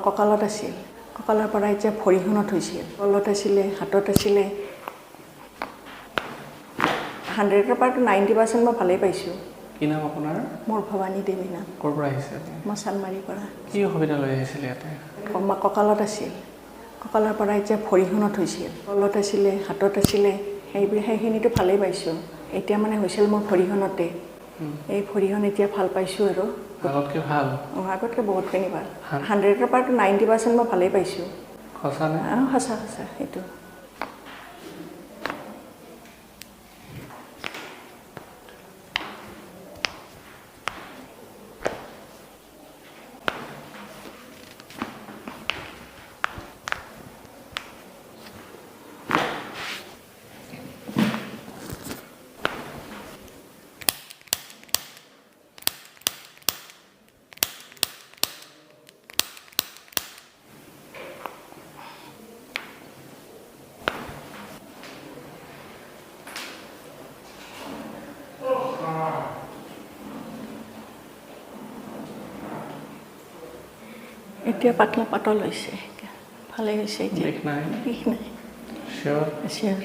কঁকালত আছিল কঁকালৰ পৰা এতিয়া ভৰিখনত হৈছিল গলত আছিলে হাতত আছিলে 100ৰ পৰা 90% মই ভালেই পাইছোঁ কি নাম আপোনাৰ মোৰ ভৱানী দেৱী নাম ক'ৰ পৰা আহিছে মই চালমাৰীৰ পৰা কি অসুবিধা লৈ আহিছিলে ইয়াতে কঁকালত আছিল কঁকালৰ পৰা এতিয়া ভৰিখনত হৈছিল গলত আছিলে হাতত আছিলে সেইখিনিতো ভালেই পাইছোঁ এতিয়া মানে হৈছিল মোৰ ভৰিখনতে এই ভৰিখন এতিয়া ভাল পাইছোঁ আৰু আগতকৈ ভাল আগতকৈ বহুতখিনি ভাল 100ৰ পৰা 90% মই ভালেই পাইছোঁ সঁচা নে সঁচা সঁচা সেইটো এতিয়া পাতল হৈছে ভালেই হৈছে এতিয়া বিষ নাই বিষ নাই চিয়'ৰ চিয়'ৰ